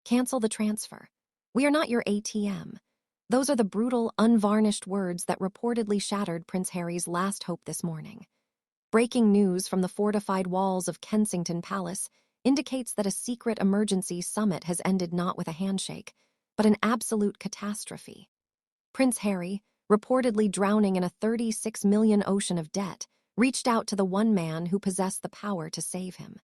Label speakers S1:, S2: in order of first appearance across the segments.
S1: Cancel the transfer. We are not your ATM. Those are the brutal, unvarnished words that reportedly shattered Prince Harry's last hope this morning. Breaking news from the fortified walls of Kensington Palace indicates that a secret emergency summit has ended not with a handshake, but an absolute catastrophe. Prince Harry, reportedly drowning in a $36 million ocean of debt, reached out to the one man who possessed the power to save him.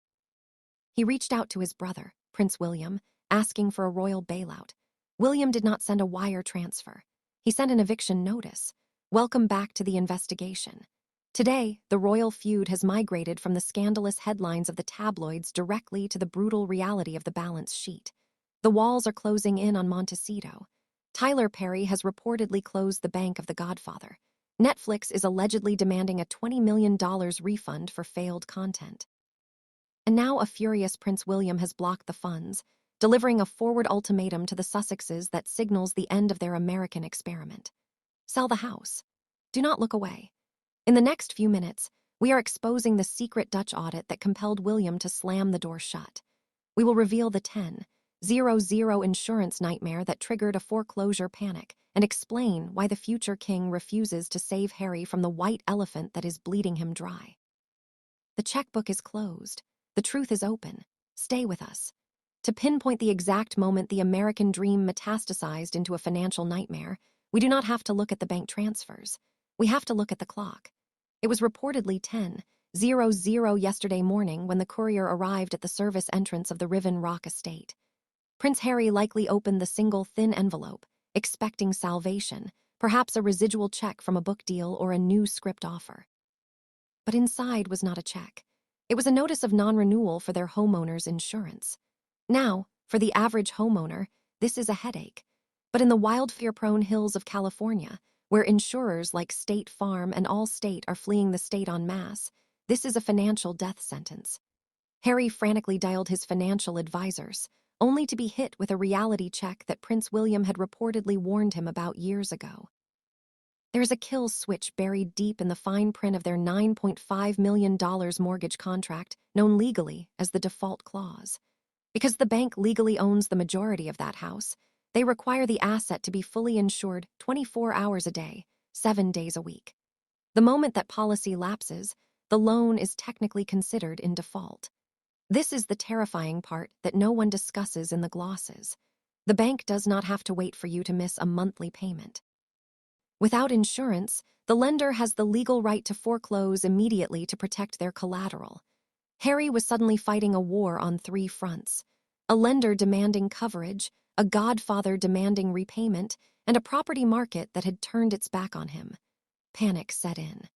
S1: He reached out to his brother, Prince William, asking for a royal bailout. William did not send a wire transfer. He sent an eviction notice. Welcome back to the investigation. Today, the royal feud has migrated from the scandalous headlines of the tabloids directly to the brutal reality of the balance sheet. The walls are closing in on Montecito. Tyler Perry has reportedly closed the bank of The Godfather. Netflix is allegedly demanding a $20 million refund for failed content. And now a furious Prince William has blocked the funds, delivering a forward ultimatum to the Sussexes that signals the end of their American experiment. Sell the house. Do not look away. In the next few minutes, we are exposing the secret Dutch audit that compelled William to slam the door shut. We will reveal the 10-0-0 insurance nightmare that triggered a foreclosure panic and explain why the future king refuses to save Harry from the white elephant that is bleeding him dry. The checkbook is closed. The truth is open. Stay with us. To pinpoint the exact moment the American dream metastasized into a financial nightmare, we do not have to look at the bank transfers. We have to look at the clock. It was reportedly 10:00 yesterday morning when the courier arrived at the service entrance of the Riven Rock estate. Prince Harry likely opened the single thin envelope, expecting salvation, perhaps a residual check from a book deal or a new script offer. But inside was not a check. It was a notice of non-renewal for their homeowner's insurance. Now, for the average homeowner, this is a headache. But in the wildfire-prone hills of California, where insurers like State Farm and Allstate are fleeing the state en masse, this is a financial death sentence. Harry frantically dialed his financial advisors, only to be hit with a reality check that Prince William had reportedly warned him about years ago. There is a kill switch buried deep in the fine print of their $9.5 million mortgage contract, known legally as the default clause. Because the bank legally owns the majority of that house, they require the asset to be fully insured 24 hours a day, 7 days a week. The moment that policy lapses, the loan is technically considered in default. This is the terrifying part that no one discusses in the glosses. The bank does not have to wait for you to miss a monthly payment. Without insurance, the lender has the legal right to foreclose immediately to protect their collateral. Harry was suddenly fighting a war on 3 fronts: a lender demanding coverage, a godfather demanding repayment, and a property market that had turned its back on him. Panic set in.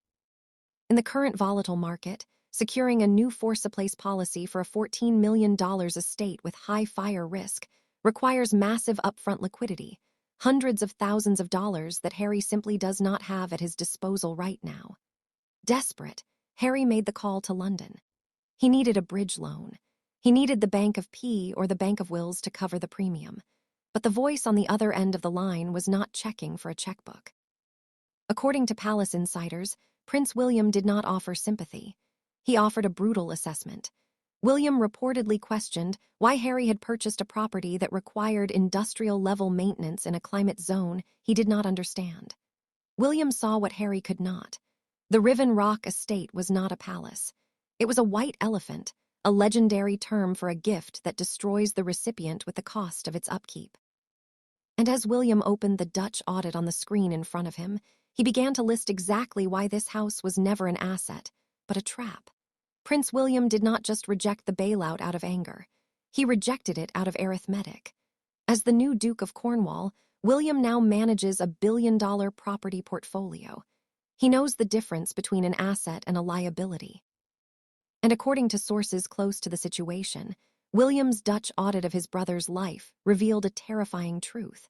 S1: In the current volatile market, securing a new force-place policy for a $14 million estate with high fire risk requires massive upfront liquidity, hundreds of thousands of dollars that Harry simply does not have at his disposal right now. Desperate, Harry made the call to London. He needed a bridge loan. He needed the Bank of Plea or the Bank of Wills to cover the premium. But the voice on the other end of the line was not checking for a checkbook. According to Palace insiders, Prince William did not offer sympathy. He offered a brutal assessment. William reportedly questioned why Harry had purchased a property that required industrial-level maintenance in a climate zone he did not understand. William saw what Harry could not. The Riven Rock estate was not a palace. It was a white elephant, a legendary term for a gift that destroys the recipient with the cost of its upkeep. And as William opened the Dutch audit on the screen in front of him, he began to list exactly why this house was never an asset, but a trap. Prince William did not just reject the bailout out of anger. He rejected it out of arithmetic. As the new Duke of Cornwall, William now manages a billion-dollar property portfolio. He knows the difference between an asset and a liability. And according to sources close to the situation, William's Dutch audit of his brother's life revealed a terrifying truth.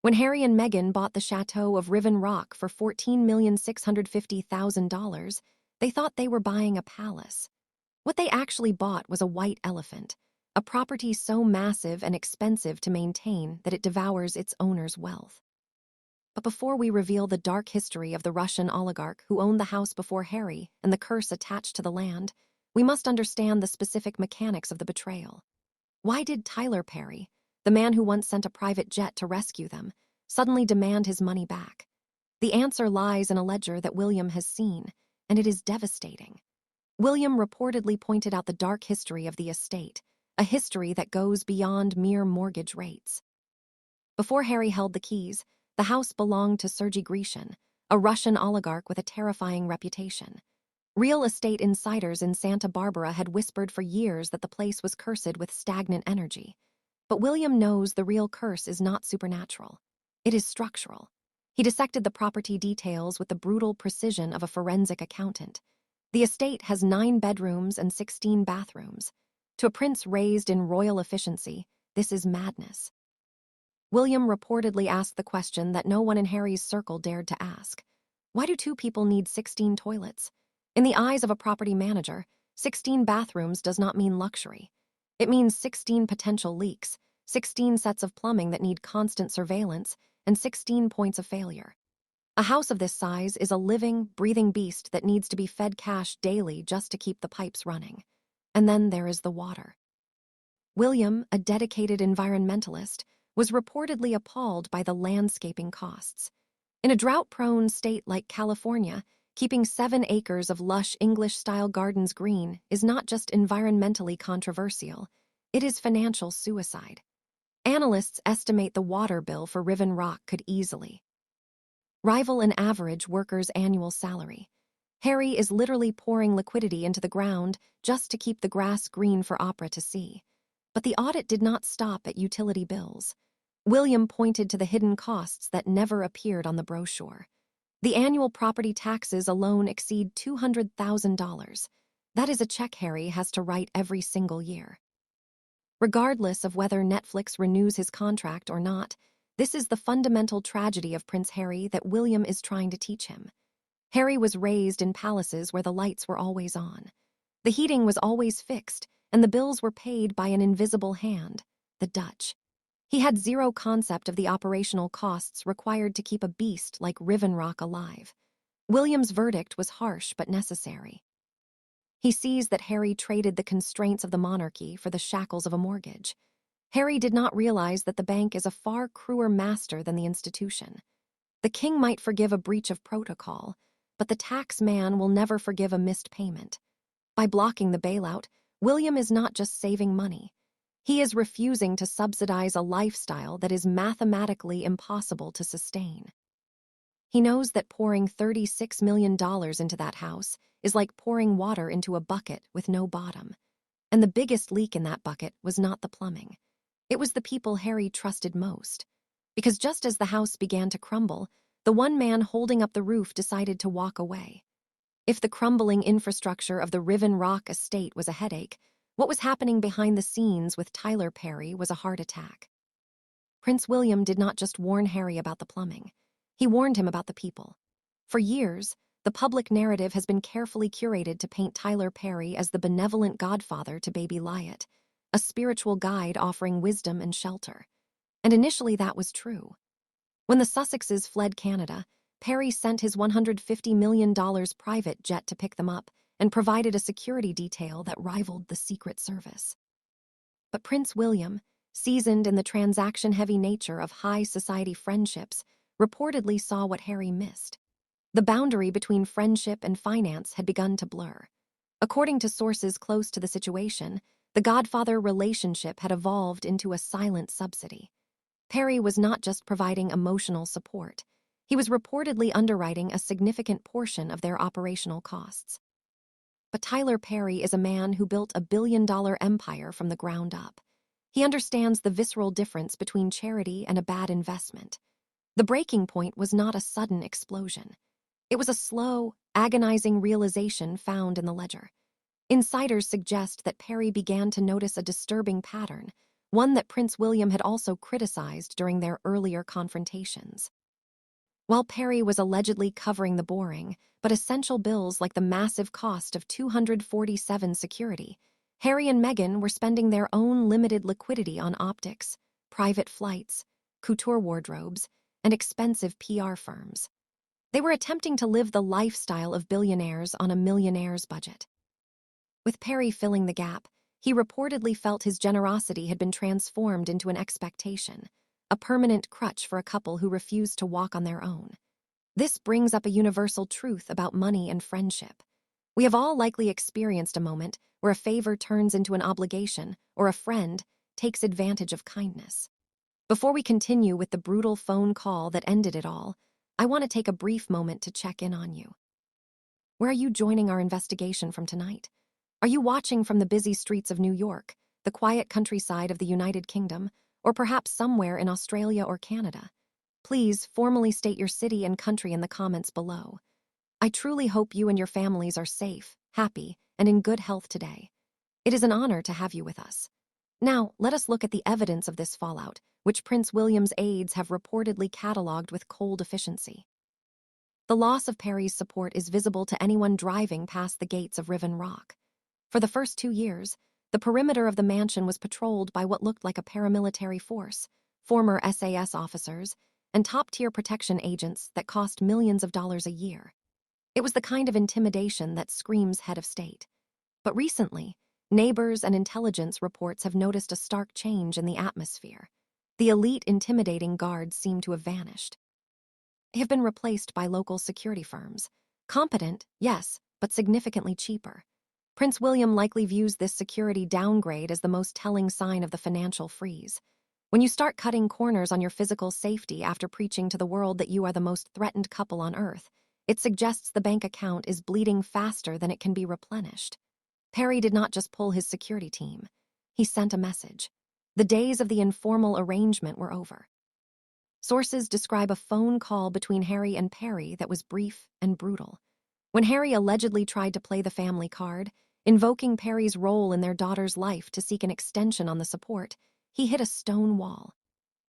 S1: When Harry and Meghan bought the chateau of Riven Rock for $14,650,000, they thought they were buying a palace. What they actually bought was a white elephant, a property so massive and expensive to maintain that it devours its owner's wealth. But before we reveal the dark history of the Russian oligarch who owned the house before Harry and the curse attached to the land, we must understand the specific mechanics of the betrayal. Why did Tyler Perry, the the man who once sent a private jet to rescue them, suddenly demand his money back? The answer lies in a ledger that William has seen, and it is devastating. William reportedly pointed out the dark history of the estate, a history that goes beyond mere mortgage rates. Before Harry held the keys, the house belonged to Sergei Grecian, a Russian oligarch with a terrifying reputation. Real estate insiders in Santa Barbara had whispered for years that the place was cursed with stagnant energy. But William knows the real curse is not supernatural. It is structural. He dissected the property details with the brutal precision of a forensic accountant. The estate has 9 bedrooms and 16 bathrooms. To a prince raised in royal efficiency, this is madness. William reportedly asked the question that no one in Harry's circle dared to ask. Why do 2 people need 16 toilets? In the eyes of a property manager, 16 bathrooms does not mean luxury. It means 16 potential leaks, 16 sets of plumbing that need constant surveillance, and 16 points of failure. A house of this size is a living, breathing beast that needs to be fed cash daily just to keep the pipes running. And then there is the water. William, a dedicated environmentalist, was reportedly appalled by the landscaping costs. In a drought-prone state like California, keeping 7 acres of lush English-style gardens green is not just environmentally controversial, it is financial suicide. Analysts estimate the water bill for Riven Rock could easily rival an average worker's annual salary. Harry is literally pouring liquidity into the ground just to keep the grass green for opera to see. But the audit did not stop at utility bills. William pointed to the hidden costs that never appeared on the brochure. The annual property taxes alone exceed $200,000. That is a check Harry has to write every single year. Regardless of whether Netflix renews his contract or not, this is the fundamental tragedy of Prince Harry that William is trying to teach him. Harry was raised in palaces where the lights were always on. The heating was always fixed, and the bills were paid by an invisible hand, the Dutch. He had zero concept of the operational costs required to keep a beast like Riven Rock alive. William's verdict was harsh but necessary. He sees that Harry traded the constraints of the monarchy for the shackles of a mortgage. Harry did not realize that the bank is a far crueler master than the institution. The king might forgive a breach of protocol, but the tax man will never forgive a missed payment. By blocking the bailout, William is not just saving money. He is refusing to subsidize a lifestyle that is mathematically impossible to sustain. He knows that pouring $36 million into that house is like pouring water into a bucket with no bottom. And the biggest leak in that bucket was not the plumbing. It was the people Harry trusted most. Because just as the house began to crumble, the one man holding up the roof decided to walk away. If the crumbling infrastructure of the Riven Rock estate was a headache, what was happening behind the scenes with Tyler Perry was a heart attack. Prince William did not just warn Harry about the plumbing. He warned him about the people. For years, the public narrative has been carefully curated to paint Tyler Perry as the benevolent godfather to baby Lyot, a spiritual guide offering wisdom and shelter. And initially that was true. When the Sussexes fled Canada, Perry sent his $150 million private jet to pick them up and provided a security detail that rivaled the Secret Service. But Prince William, seasoned in the transaction-heavy nature of high society friendships, reportedly saw what Harry missed. The boundary between friendship and finance had begun to blur. According to sources close to the situation, the godfather relationship had evolved into a silent subsidy. Perry was not just providing emotional support. He was reportedly underwriting a significant portion of their operational costs. But Tyler Perry is a man who built a billion-dollar empire from the ground up. He understands the visceral difference between charity and a bad investment. The breaking point was not a sudden explosion. It was a slow, agonizing realization found in the ledger. Insiders suggest that Perry began to notice a disturbing pattern, one that Prince William had also criticized during their earlier confrontations. While Perry was allegedly covering the boring, but essential bills like the massive cost of 247 security, Harry and Meghan were spending their own limited liquidity on optics, private flights, couture wardrobes, and expensive PR firms. They were attempting to live the lifestyle of billionaires on a millionaire's budget. With Perry filling the gap, He reportedly felt his generosity had been transformed into an expectation, a permanent crutch for a couple who refused to walk on their own. This brings up a universal truth about money and friendship. We have all likely experienced a moment where a favor turns into an obligation or a friend takes advantage of kindness. Before we continue with the brutal phone call that ended it all, I want to take a brief moment to check in on you. Where are you joining our investigation from tonight? Are you watching from the busy streets of New York, the quiet countryside of the United Kingdom, or perhaps somewhere in Australia or Canada? Please formally state your city and country in the comments below. I truly hope you and your families are safe, happy, and in good health today. It is an honor to have you with us. Now, let us look at the evidence of this fallout, which Prince William's aides have reportedly catalogued with cold efficiency. The loss of Perry's support is visible to anyone driving past the gates of Riven Rock. For the first 2 years, the perimeter of the mansion was patrolled by what looked like a paramilitary force, former SAS officers, and top-tier protection agents that cost millions of dollars a year. It was the kind of intimidation that screams head of state. But recently, neighbors and intelligence reports have noticed a stark change in the atmosphere. The elite intimidating guards seem to have vanished. They have been replaced by local security firms. Competent, yes, but significantly cheaper. Prince William likely views this security downgrade as the most telling sign of the financial freeze. When you start cutting corners on your physical safety after preaching to the world that you are the most threatened couple on earth, it suggests the bank account is bleeding faster than it can be replenished. Perry did not just pull his security team. He sent a message. The days of the informal arrangement were over. Sources describe a phone call between Harry and Perry that was brief and brutal. When Harry allegedly tried to play the family card, invoking Perry's role in their daughter's life to seek an extension on the support, he hit a stone wall.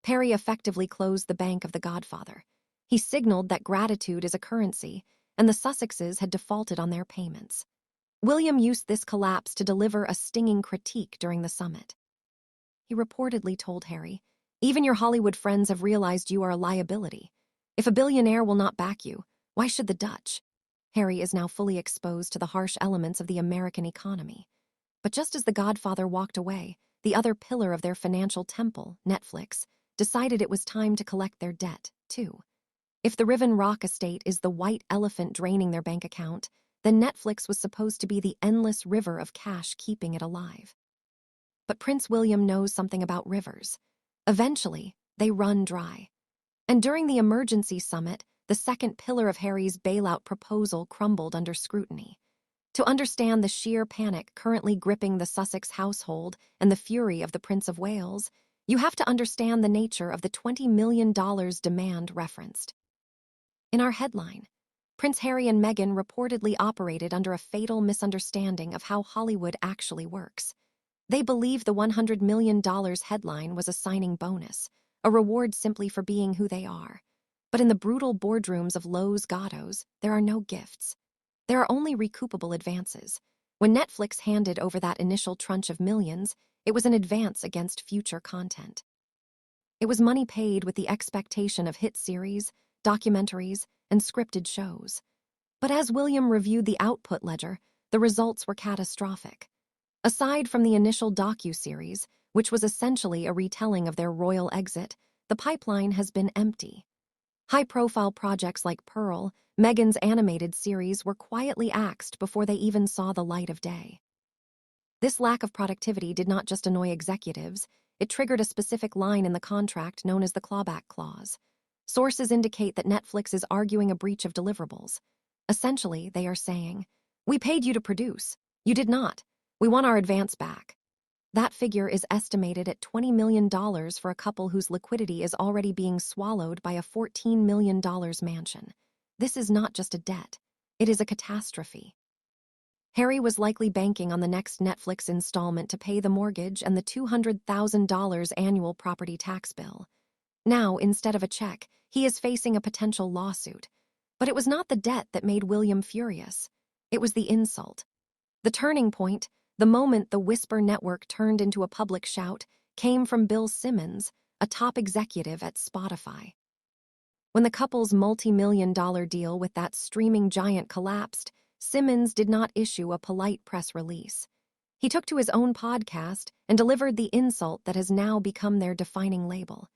S1: Perry effectively closed the bank of the Godfather. He signaled that gratitude is a currency, and the Sussexes had defaulted on their payments. William used this collapse to deliver a stinging critique during the summit. He reportedly told Harry, "Even your Hollywood friends have realized you are a liability. If a billionaire will not back you, why should the Dutch?" Harry is now fully exposed to the harsh elements of the American economy. But just as the Godfather walked away, the other pillar of their financial temple, Netflix, decided it was time to collect their debt, too. If the Riven Rock estate is the white elephant draining their bank account, then Netflix was supposed to be the endless river of cash keeping it alive. But Prince William knows something about rivers. Eventually, they run dry. And during the emergency summit, the second pillar of Harry's bailout proposal crumbled under scrutiny. To understand the sheer panic currently gripping the Sussex household and the fury of the Prince of Wales, you have to understand the nature of the $20 million demand referenced. In our headline, Prince Harry and Meghan reportedly operated under a fatal misunderstanding of how Hollywood actually works. They believe the $100 million headline was a signing bonus, a reward simply for being who they are. But in the brutal boardrooms of Lowe's Gatos, there are no gifts. There are only recoupable advances. When Netflix handed over that initial tranche of millions, it was an advance against future content. It was money paid with the expectation of hit series, documentaries, and scripted shows. But as William reviewed the output ledger, the results were catastrophic. Aside from the initial docu-series, which was essentially a retelling of their royal exit, the pipeline has been empty. High-profile projects like Pearl, Meghan's animated series, were quietly axed before they even saw the light of day. This lack of productivity did not just annoy executives, it triggered a specific line in the contract known as the clawback clause. Sources indicate that Netflix is arguing a breach of deliverables. Essentially, they are saying, "We paid you to produce. You did not. We want our advance back." That figure is estimated at $20 million for a couple whose liquidity is already being swallowed by a $14 million mansion. This is not just a debt. It is a catastrophe. Harry was likely banking on the next Netflix installment to pay the mortgage and the $200,000 annual property tax bill. Now, instead of a check, he is facing a potential lawsuit. But it was not the debt that made William furious. It was the insult. The turning point, the moment the Whisper Network turned into a public shout, came from Bill Simmons, a top executive at Spotify. When the couple's multi-million-dollar deal with that streaming giant collapsed, Simmons did not issue a polite press release. He took to his own podcast and delivered the insult that has now become their defining label.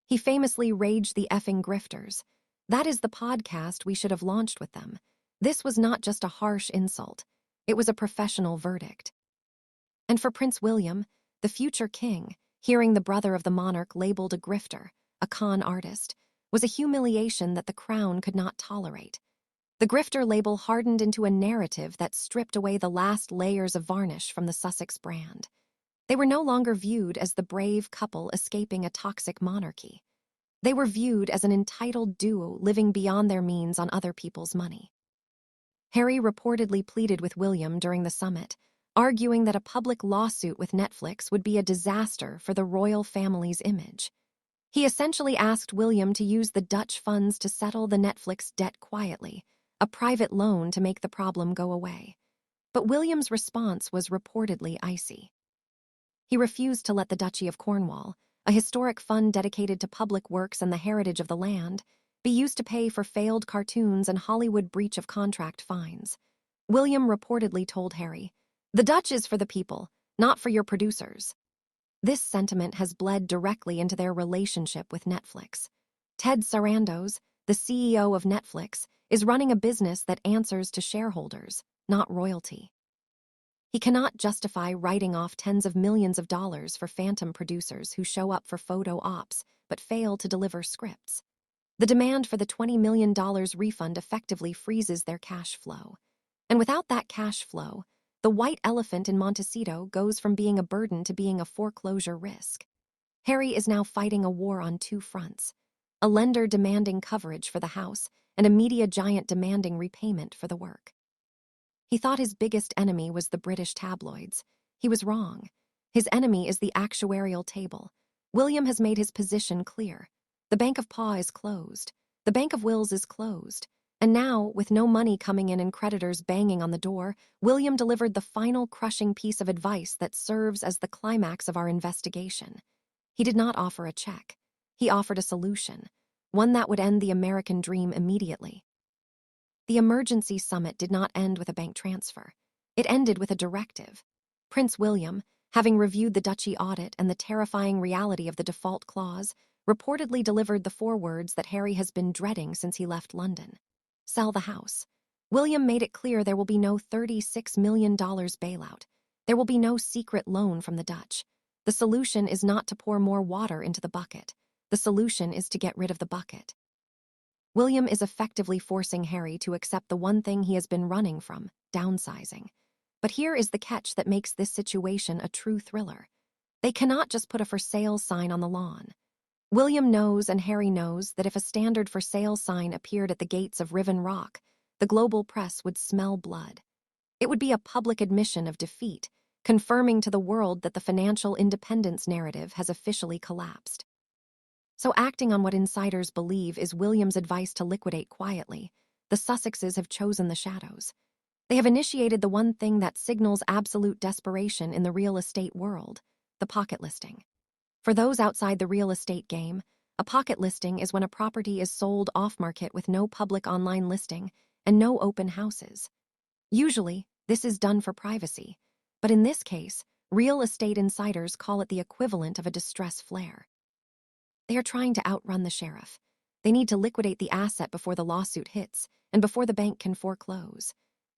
S1: He famously raged the effing grifters. That is the podcast we should have launched with them. This was not just a harsh insult. It was a professional verdict. And for Prince William, the future king, hearing the brother of the monarch labeled a grifter, a con artist, was a humiliation that the crown could not tolerate. The grifter label hardened into a narrative that stripped away the last layers of varnish from the Sussex brand. They were no longer viewed as the brave couple escaping a toxic monarchy. They were viewed as an entitled duo living beyond their means on other people's money. Harry reportedly pleaded with William during the summit, arguing that a public lawsuit with Netflix would be a disaster for the royal family's image. He essentially asked William to use the Dutch funds to settle the Netflix debt quietly, a private loan to make the problem go away. But William's response was reportedly icy. He refused to let the Duchy of Cornwall, a historic fund dedicated to public works and the heritage of the land, be used to pay for failed cartoons and Hollywood breach of contract fines. William reportedly told Harry, "The Dutch is for the people, not for your producers." This sentiment has bled directly into their relationship with Netflix. Ted Sarandos, the CEO of Netflix, is running a business that answers to shareholders, not royalty. He cannot justify writing off tens of millions of dollars for phantom producers who show up for photo ops but fail to deliver scripts. The demand for the $20 million refund effectively freezes their cash flow. And without that cash flow, the white elephant in Montecito goes from being a burden to being a foreclosure risk. Harry is now fighting a war on two fronts: a lender demanding coverage for the house and a media giant demanding repayment for the work. He thought his biggest enemy was the British tabloids. He was wrong. His enemy is the actuarial table. William has made his position clear. The Bank of Paw is closed. The Bank of Wills is closed. And now, with no money coming in and creditors banging on the door, William delivered the final crushing piece of advice that serves as the climax of our investigation. He did not offer a check. He offered a solution, one that would end the American dream immediately. The emergency summit did not end with a bank transfer. It ended with a directive. Prince William, having reviewed the duchy audit and the terrifying reality of the default clause, reportedly delivered the 4 words that Harry has been dreading since he left London: sell the house. William made it clear there will be no $36 million bailout. There will be no secret loan from the Dutch. The solution is not to pour more water into the bucket. The solution is to get rid of the bucket. William is effectively forcing Harry to accept the one thing he has been running from: downsizing. But here is the catch that makes this situation a true thriller. They cannot just put a for sale sign on the lawn. William knows and Harry knows that if a standard for sale sign appeared at the gates of Riven Rock, the global press would smell blood. It would be a public admission of defeat, confirming to the world that the financial independence narrative has officially collapsed. So, acting on what insiders believe is William's advice to liquidate quietly, the Sussexes have chosen the shadows. They have initiated the one thing that signals absolute desperation in the real estate world: the pocket listing. For those outside the real estate game, a pocket listing is when a property is sold off-market with no public online listing and no open houses. Usually, this is done for privacy, but in this case, real estate insiders call it the equivalent of a distress flare. They are trying to outrun the sheriff. They need to liquidate the asset before the lawsuit hits and before the bank can foreclose.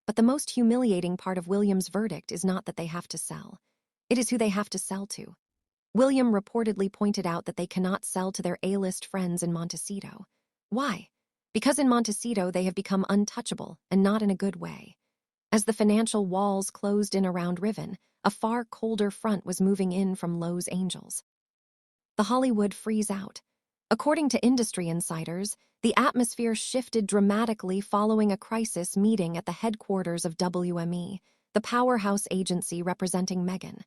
S1: But the most humiliating part of William's verdict is not that they have to sell. It is who they have to sell to. William reportedly pointed out that they cannot sell to their A-list friends in Montecito. Why? Because in Montecito they have become untouchable, and not in a good way. As the financial walls closed in around Riven, a far colder front was moving in from Los Angeles. The Hollywood freeze out. According to industry insiders, the atmosphere shifted dramatically following a crisis meeting at the headquarters of WME, the powerhouse agency representing Meghan.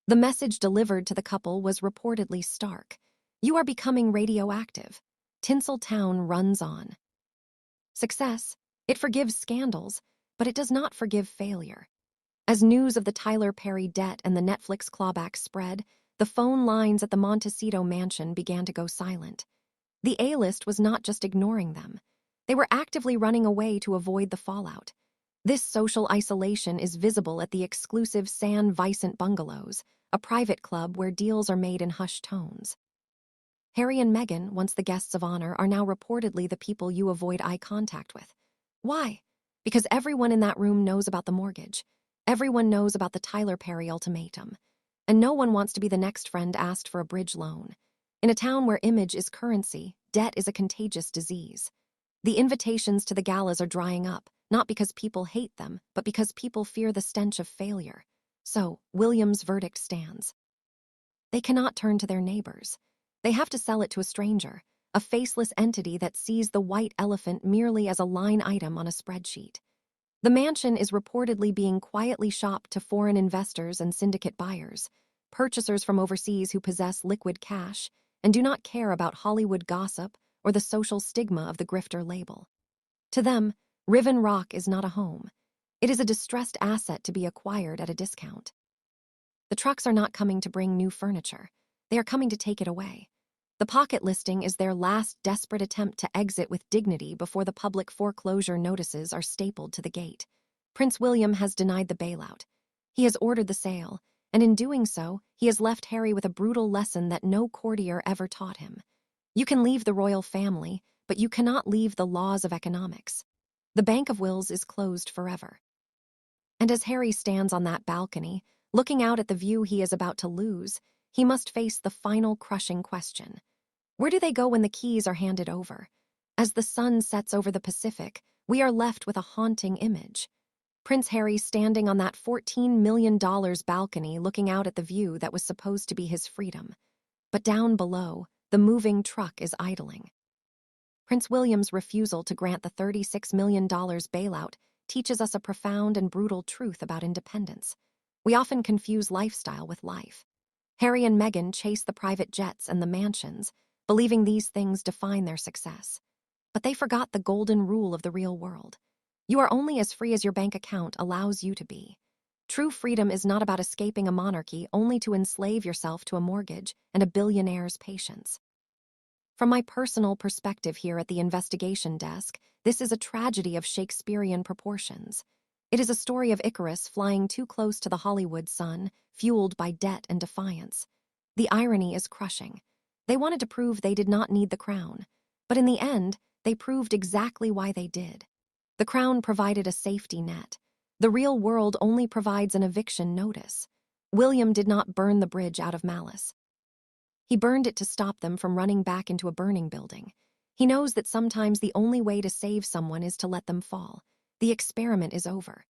S1: The message delivered to the couple was reportedly stark: "You are becoming radioactive. Tinseltown runs on." Success, it forgives scandals, but it does not forgive failure. As news of the Tyler Perry debt and the Netflix clawback spread, the phone lines at the Montecito mansion began to go silent. The A-list was not just ignoring them. They were actively running away to avoid the fallout. This social isolation is visible at the exclusive San Vicente bungalows, a private club where deals are made in hushed tones. Harry and Meghan, once the guests of honor, are now reportedly the people you avoid eye contact with. Why? Because everyone in that room knows about the mortgage. Everyone knows about the Tyler Perry ultimatum. And no one wants to be the next friend asked for a bridge loan. In a town where image is currency, debt is a contagious disease. The invitations to the galas are drying up, not because people hate them, but because people fear the stench of failure. So, William's verdict stands. They cannot turn to their neighbors. They have to sell it to a stranger, a faceless entity that sees the white elephant merely as a line item on a spreadsheet. The mansion is reportedly being quietly shopped to foreign investors and syndicate buyers, purchasers from overseas who possess liquid cash and do not care about Hollywood gossip or the social stigma of the grifter label. To them, Riven Rock is not a home. It is a distressed asset to be acquired at a discount. The trucks are not coming to bring new furniture. They are coming to take it away. The pocket listing is their last desperate attempt to exit with dignity before the public foreclosure notices are stapled to the gate. Prince William has denied the bailout. He has ordered the sale, and in doing so, he has left Harry with a brutal lesson that no courtier ever taught him. You can leave the royal family, but you cannot leave the laws of economics. The Bank of Wills is closed forever. And as Harry stands on that balcony, looking out at the view he is about to lose, he must face the final crushing question. Where do they go when the keys are handed over? As the sun sets over the Pacific, we are left with a haunting image. Prince Harry standing on that $14 million balcony looking out at the view that was supposed to be his freedom. But down below, the moving truck is idling. Prince William's refusal to grant the $36 million bailout teaches us a profound and brutal truth about independence. We often confuse lifestyle with life. Harry and Meghan chase the private jets and the mansions, believing these things define their success. But they forgot the golden rule of the real world. You are only as free as your bank account allows you to be. True freedom is not about escaping a monarchy only to enslave yourself to a mortgage and a billionaire's patience. From my personal perspective here at the investigation desk, this is a tragedy of Shakespearean proportions. It is a story of Icarus flying too close to the Hollywood sun, fueled by debt and defiance. The irony is crushing. They wanted to prove they did not need the crown, but in the end, they proved exactly why they did. The crown provided a safety net. The real world only provides an eviction notice. William did not burn the bridge out of malice. He burned it to stop them from running back into a burning building. He knows that sometimes the only way to save someone is to let them fall. The experiment is over.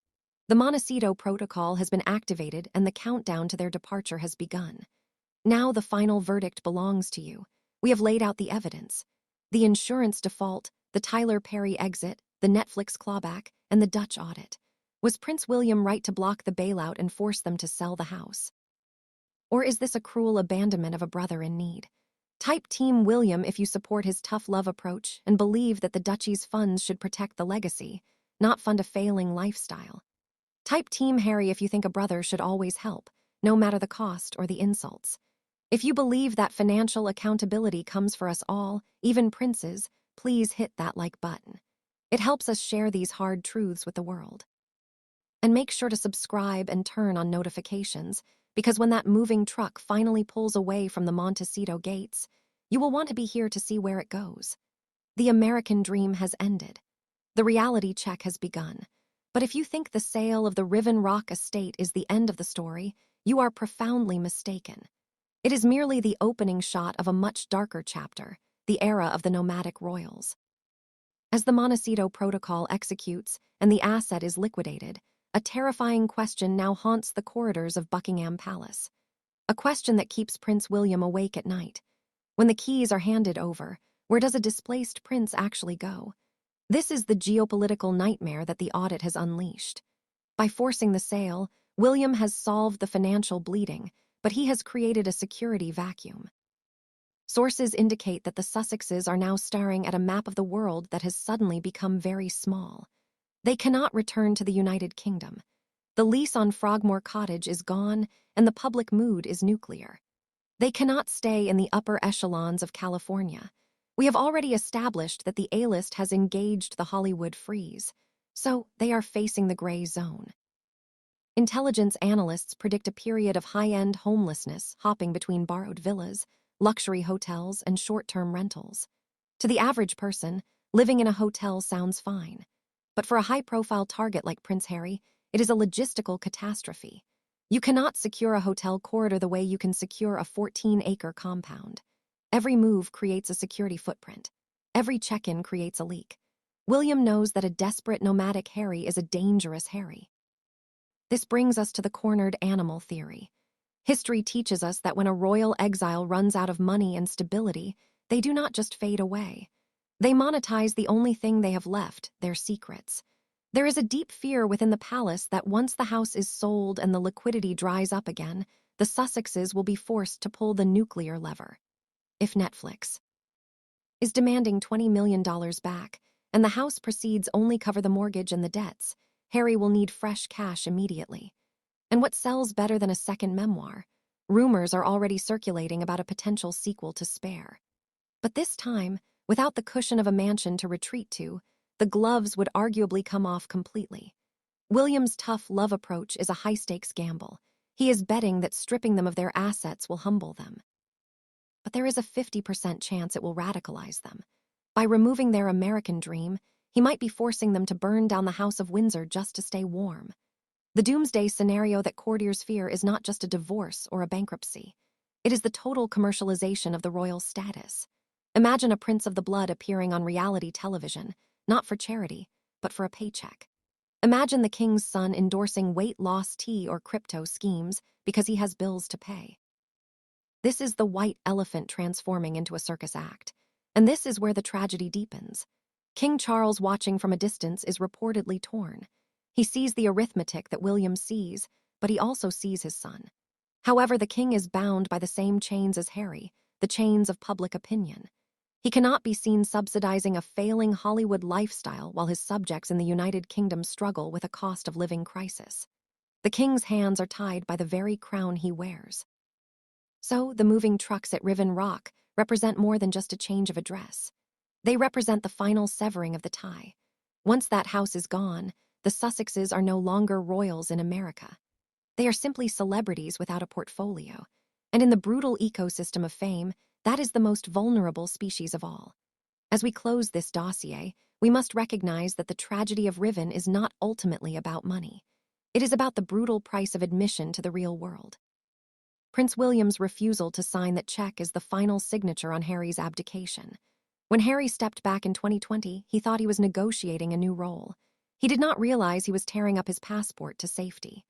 S1: The Montecito protocol has been activated and the countdown to their departure has begun. Now the final verdict belongs to you. We have laid out the evidence. The insurance default, the Tyler Perry exit, the Netflix clawback, and the Dutch audit. Was Prince William right to block the bailout and force them to sell the house? Or is this a cruel abandonment of a brother in need? Type Team William if you support his tough love approach and believe that the duchy's funds should protect the legacy, not fund a failing lifestyle. Type Team Harry if you think a brother should always help, no matter the cost or the insults. If you believe that financial accountability comes for us all, even princes, please hit that like button. It helps us share these hard truths with the world. And make sure to subscribe and turn on notifications, because when that moving truck finally pulls away from the Montecito gates, you will want to be here to see where it goes. The American dream has ended. The reality check has begun. But if you think the sale of the Riven Rock estate is the end of the story, you are profoundly mistaken. It is merely the opening shot of a much darker chapter, the era of the nomadic royals. As the Montecito Protocol executes and the asset is liquidated, a terrifying question now haunts the corridors of Buckingham Palace. A question that keeps Prince William awake at night. When the keys are handed over, where does a displaced prince actually go? This is the geopolitical nightmare that the audit has unleashed. By forcing the sale, William has solved the financial bleeding, but he has created a security vacuum. Sources indicate that the Sussexes are now staring at a map of the world that has suddenly become very small. They cannot return to the United Kingdom. The lease on Frogmore Cottage is gone, and the public mood is nuclear. They cannot stay in the upper echelons of California. We have already established that the A-list has engaged the Hollywood freeze. So they are facing the gray zone. Intelligence analysts predict a period of high-end homelessness hopping between borrowed villas, luxury hotels, and short-term rentals. To the average person, living in a hotel sounds fine. But for a high-profile target like Prince Harry, it is a logistical catastrophe. You cannot secure a hotel corridor the way you can secure a 14-acre compound. Every move creates a security footprint. Every check-in creates a leak. William knows that a desperate nomadic Harry is a dangerous Harry. This brings us to the cornered animal theory. History teaches us that when a royal exile runs out of money and stability, they do not just fade away. They monetize the only thing they have left, their secrets. There is a deep fear within the palace that once the house is sold and the liquidity dries up again, the Sussexes will be forced to pull the nuclear lever. If Netflix is demanding $20 million back, and the house proceeds only cover the mortgage and the debts, Harry will need fresh cash immediately. And what sells better than a second memoir? Rumors are already circulating about a potential sequel to Spare. But this time, without the cushion of a mansion to retreat to, the gloves would arguably come off completely. William's tough love approach is a high-stakes gamble. He is betting that stripping them of their assets will humble them. But there is a 50% chance it will radicalize them. By removing their American dream, he might be forcing them to burn down the House of Windsor just to stay warm. The doomsday scenario that courtiers fear is not just a divorce or a bankruptcy. It is the total commercialization of the royal status. Imagine a prince of the blood appearing on reality television, not for charity, but for a paycheck. Imagine the king's son endorsing weight loss tea or crypto schemes because he has bills to pay. This is the white elephant transforming into a circus act. And this is where the tragedy deepens. King Charles, watching from a distance, is reportedly torn. He sees the arithmetic that William sees, but he also sees his son. However, the king is bound by the same chains as Harry, the chains of public opinion. He cannot be seen subsidizing a failing Hollywood lifestyle while his subjects in the United Kingdom struggle with a cost of living crisis. The king's hands are tied by the very crown he wears. So, the moving trucks at Riven Rock represent more than just a change of address. They represent the final severing of the tie. Once that house is gone, the Sussexes are no longer royals in America. They are simply celebrities without a portfolio. And in the brutal ecosystem of fame, that is the most vulnerable species of all. As we close this dossier, we must recognize that the tragedy of Riven is not ultimately about money. It is about the brutal price of admission to the real world. Prince William's refusal to sign that check is the final signature on Harry's abdication. When Harry stepped back in 2020, he thought he was negotiating a new role. He did not realize he was tearing up his passport to safety.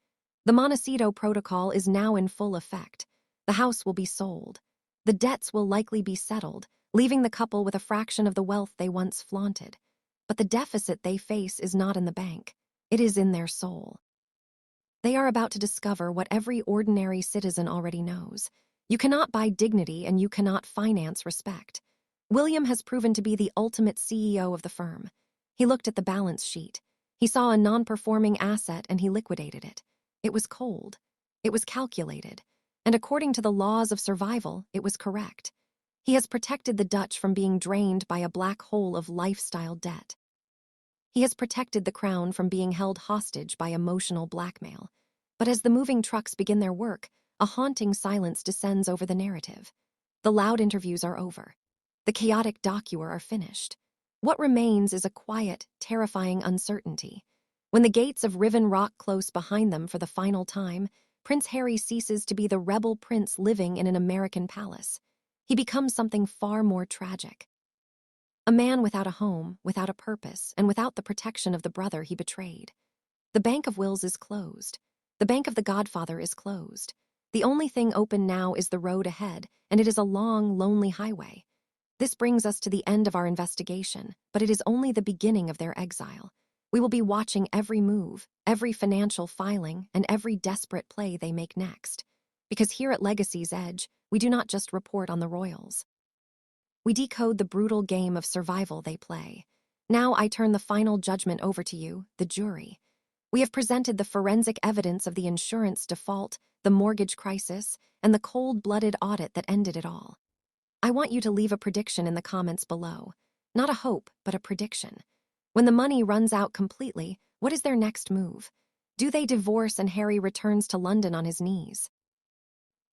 S1: The Montecito protocol is now in full effect. The house will be sold. The debts will likely be settled, leaving the couple with a fraction of the wealth they once flaunted. But the deficit they face is not in the bank. It is in their soul. They are about to discover what every ordinary citizen already knows. You cannot buy dignity and you cannot finance respect. William has proven to be the ultimate CEO of the firm. He looked at the balance sheet. He saw a non-performing asset and he liquidated it. It was cold. It was calculated. And according to the laws of survival, it was correct. He has protected the Dutch from being drained by a black hole of lifestyle debt. He has protected the crown from being held hostage by emotional blackmail. But as the moving trucks begin their work, a haunting silence descends over the narrative. The loud interviews are over. The chaotic docuer are finished. What remains is a quiet, terrifying uncertainty. When the gates of Riven Rock close behind them for the final time, Prince Harry ceases to be the rebel prince living in an American palace. He becomes something far more tragic. A man without a home, without a purpose, and without the protection of the brother he betrayed. The Bank of Wills is closed. The Bank of the Godfather is closed. The only thing open now is the road ahead, and it is a long, lonely highway. This brings us to the end of our investigation, but it is only the beginning of their exile. We will be watching every move, every financial filing, and every desperate play they make next. Because here at Legacy's Edge, we do not just report on the royals. We decode the brutal game of survival they play. Now I turn the final judgment over to you, the jury. We have presented the forensic evidence of the insurance default, the mortgage crisis, and the cold-blooded audit that ended it all. I want you to leave a prediction in the comments below. Not a hope, but a prediction. When the money runs out completely, what is their next move? Do they divorce and Harry returns to London on his knees?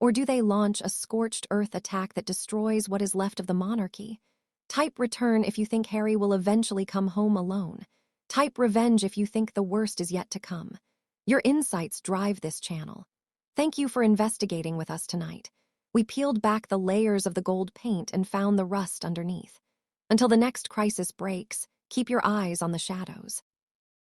S1: Or do they launch a scorched earth attack that destroys what is left of the monarchy? Type return if you think Harry will eventually come home alone. Type revenge if you think the worst is yet to come. Your insights drive this channel. Thank you for investigating with us tonight. We peeled back the layers of the gold paint and found the rust underneath. Until the next crisis breaks, keep your eyes on the shadows.